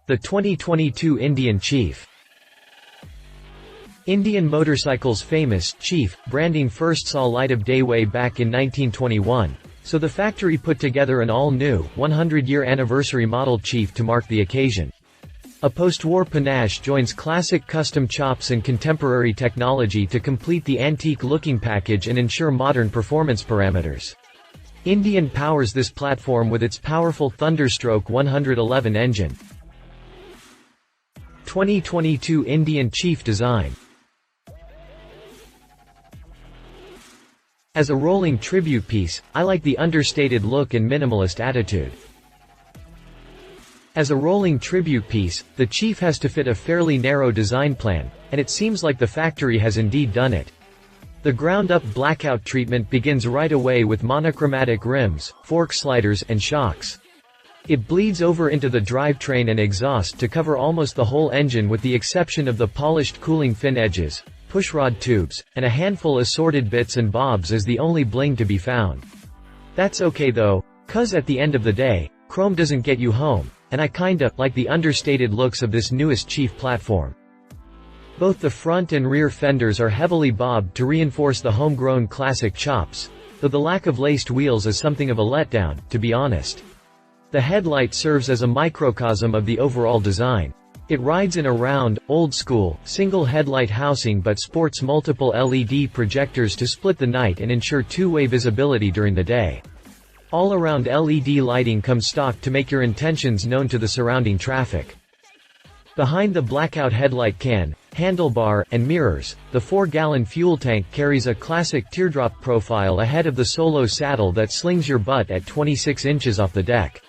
The 2022 Indian Chief. Indian motorcycles' famous Chief branding first saw light of day way back in 1921, so the factory put together an all-new, 100-year anniversary model Chief to mark the occasion. A post-war panache joins classic custom chops and contemporary technology to complete the antique-looking package and ensure modern performance parameters. Indian powers this platform with its powerful Thunderstroke 111 engine. 2022 Indian Chief design. As a rolling tribute piece, I like the understated look and minimalist attitude. As a rolling tribute piece, the Chief has to fit a fairly narrow design plan, and it seems like the factory has indeed done it. The ground-up blackout treatment begins right away with monochromatic rims, fork sliders, and shocks. It bleeds over into the drivetrain and exhaust to cover almost the whole engine with the exception of the polished cooling fin edges, pushrod tubes, and a handful assorted bits and bobs as the only bling to be found. That's okay though, 'cause at the end of the day, chrome doesn't get you home, and I kinda like the understated looks of this newest Chief platform. Both the front and rear fenders are heavily bobbed to reinforce the homegrown classic chops, though the lack of laced wheels is something of a letdown, to be honest. The headlight serves as a microcosm of the overall design. It rides in a round, old-school, single headlight housing but sports multiple LED projectors to split the night and ensure two-way visibility during the day. All-around LED lighting comes stock to make your intentions known to the surrounding traffic. Behind the blackout headlight can, handlebar, and mirrors, the 4-gallon fuel tank carries a classic teardrop profile ahead of the solo saddle that slings your butt at 26 inches off the deck.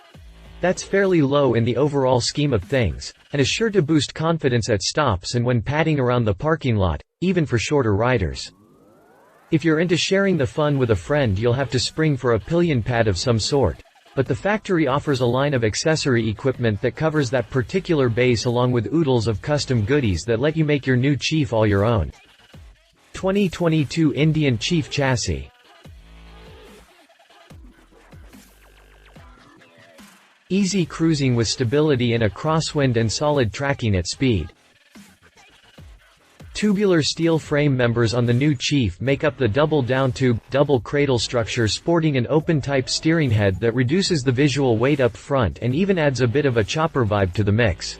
That's fairly low in the overall scheme of things, and is sure to boost confidence at stops and when padding around the parking lot, even for shorter riders. If you're into sharing the fun with a friend, you'll have to spring for a pillion pad of some sort, but the factory offers a line of accessory equipment that covers that particular base along with oodles of custom goodies that let you make your new Chief all your own. 2022 Indian Chief chassis. Easy cruising with stability in a crosswind and solid tracking at speed. Tubular steel frame members on the new Chief make up the double downtube, double cradle structure sporting an open-type steering head that reduces the visual weight up front and even adds a bit of a chopper vibe to the mix.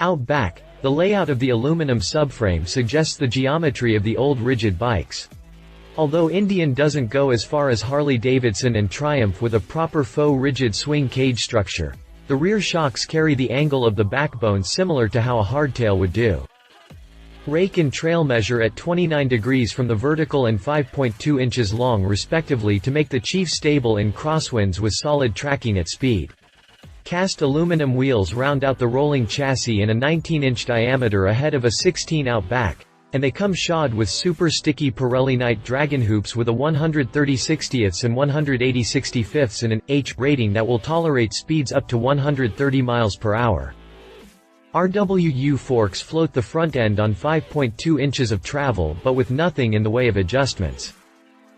Outback, the layout of the aluminum subframe suggests the geometry of the old rigid bikes. Although Indian doesn't go as far as Harley-Davidson and Triumph with a proper faux rigid swing cage structure, the rear shocks carry the angle of the backbone similar to how a hardtail would do. Rake and trail measure at 29 degrees from the vertical and 5.2 inches long respectively to make the Chief stable in crosswinds with solid tracking at speed. Cast aluminum wheels round out the rolling chassis in a 19-inch diameter ahead of a 16 Outback, and they come shod with super sticky Pirelli Night Dragon hoops with a 130/60ths and 180/65ths and an H rating that will tolerate speeds up to 130 miles per hour. RWU forks float the front end on 5.2 inches of travel but with nothing in the way of adjustments.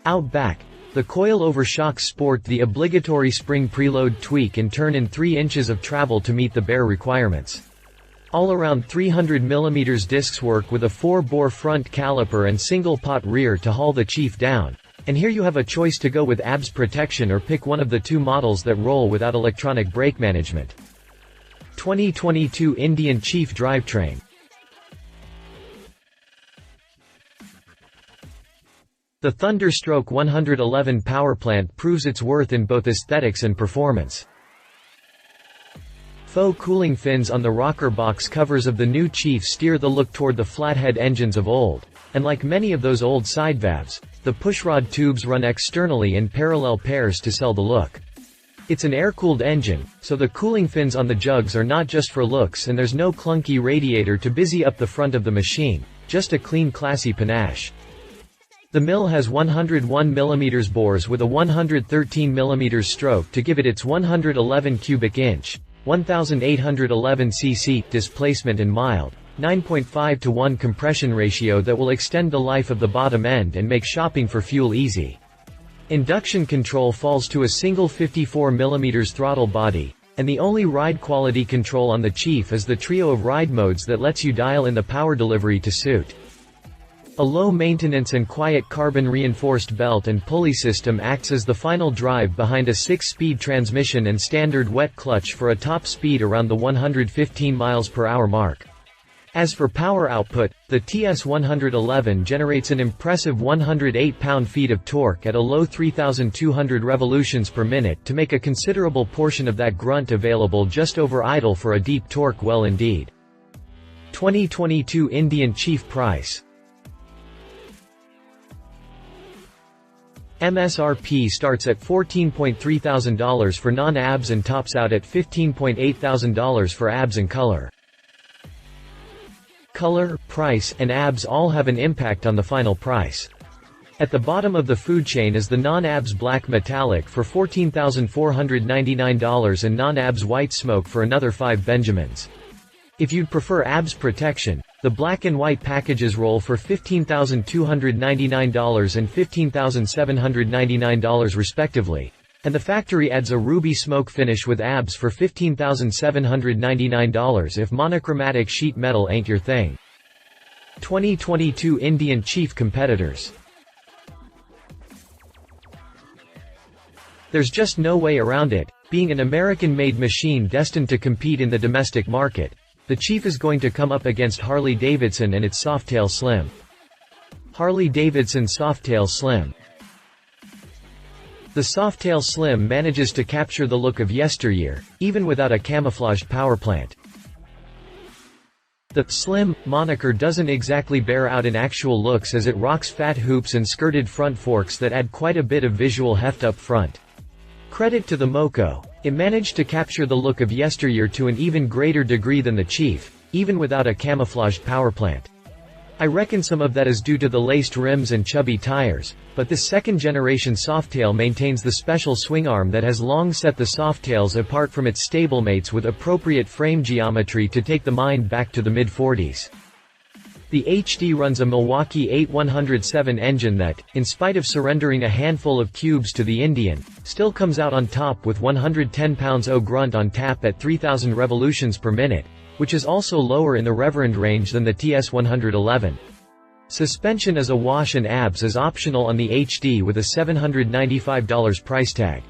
Outback, the coil-over shocks sport the obligatory spring preload tweak and turn in 3 inches of travel to meet the bare requirements. All-around 300mm discs work with a 4-bore front caliper and single-pot rear to haul the Chief down, and here you have a choice to go with ABS protection or pick one of the two models that roll without electronic brake management. 2022 Indian Chief drivetrain. The Thunderstroke 111 powerplant proves its worth in both aesthetics and performance. Faux cooling fins on the rocker box covers of the new Chief steer the look toward the flathead engines of old, and like many of those old sidevalves, the pushrod tubes run externally in parallel pairs to sell the look. It's an air-cooled engine, so the cooling fins on the jugs are not just for looks and there's no clunky radiator to busy up the front of the machine, just a clean classy panache. The mill has 101mm bores with a 113mm stroke to give it its 111 cubic inch, 1811 cc displacement and mild, 9.5 to 1 compression ratio that will extend the life of the bottom end and make shopping for fuel easy. Induction control falls to a single 54mm throttle body, and the only ride quality control on the Chief is the trio of ride modes that lets you dial in the power delivery to suit. A low-maintenance and quiet carbon-reinforced belt and pulley system acts as the final drive behind a 6-speed transmission and standard wet clutch for a top speed around the 115 mph mark. As for power output, the TS111 generates an impressive 108 pound-feet of torque at a low 3,200 revolutions per minute to make a considerable portion of that grunt available just over idle for a deep torque well indeed. 2022 Indian Chief price. MSRP starts at $14,300 for non-abs and tops out at $15,800 for abs and color. Color, price, and abs all have an impact on the final price. At the bottom of the food chain is the non-abs black metallic for $14,499 and non-abs white smoke for another 5 Benjamins. If you'd prefer abs protection, the black and white packages roll for $15,299 and $15,799 respectively, and the factory adds a ruby smoke finish with abs for $15,799 if monochromatic sheet metal ain't your thing. 2022 Indian Chief competitors. There's just no way around it. Being an American-made machine destined to compete in the domestic market, the Chief is going to come up against Harley-Davidson and its Softail Slim. Harley-Davidson Softail Slim. The Softail Slim manages to capture the look of yesteryear, even without a camouflaged powerplant. The Slim moniker doesn't exactly bear out in actual looks as it rocks fat hoops and skirted front forks that add quite a bit of visual heft up front. Credit to the Moco, it managed to capture the look of yesteryear to an even greater degree than the Chief, even without a camouflaged powerplant. I reckon some of that is due to the laced rims and chubby tires, but this second-generation Softail maintains the special swing arm that has long set the Softails apart from its stablemates with appropriate frame geometry to take the mind back to the mid-40s. The HD runs a Milwaukee 8107 engine that, in spite of surrendering a handful of cubes to the Indian, still comes out on top with 110 pounds-o grunt on tap at 3,000 revolutions per minute, which is also lower in the reverend range than the TS111. Suspension as a wash and abs is optional on the HD with a $795 price tag.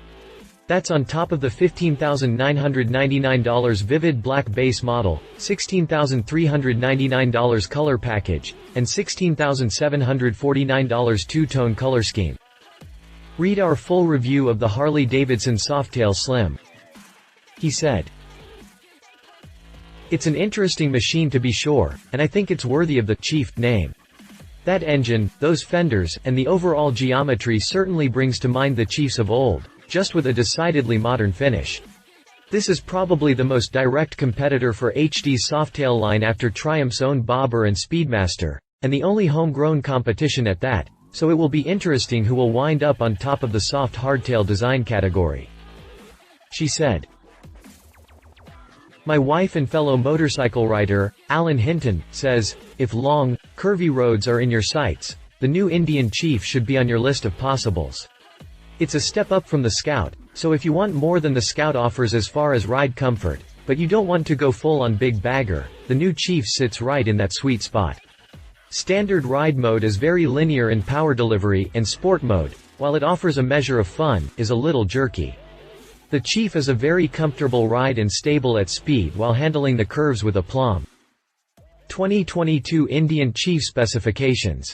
That's on top of the $15,999 Vivid Black base model, $16,399 color package, and $16,749 two-tone color scheme. Read our full review of the Harley-Davidson Softail Slim. He said, "It's an interesting machine to be sure, and I think it's worthy of the Chief name. That engine, those fenders, and the overall geometry certainly brings to mind the Chiefs of old, just with a decidedly modern finish. This is probably the most direct competitor for HD's Softail line after Triumph's own Bobber and Speedmaster, and the only homegrown competition at that, so it will be interesting who will wind up on top of the soft hardtail design category." She said. My wife and fellow motorcycle rider, Alan Hinton, says, if long, curvy roads are in your sights, the new Indian Chief should be on your list of possibles. It's a step up from the Scout, so if you want more than the Scout offers as far as ride comfort, but you don't want to go full on big bagger, the new Chief sits right in that sweet spot. Standard ride mode is very linear in power delivery, and sport mode, while it offers a measure of fun, is a little jerky. The Chief is a very comfortable ride and stable at speed while handling the curves with aplomb. 2022 Indian Chief specifications.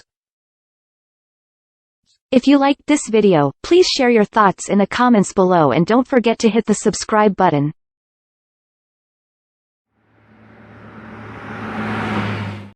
If you liked this video, please share your thoughts in the comments below and don't forget to hit the subscribe button.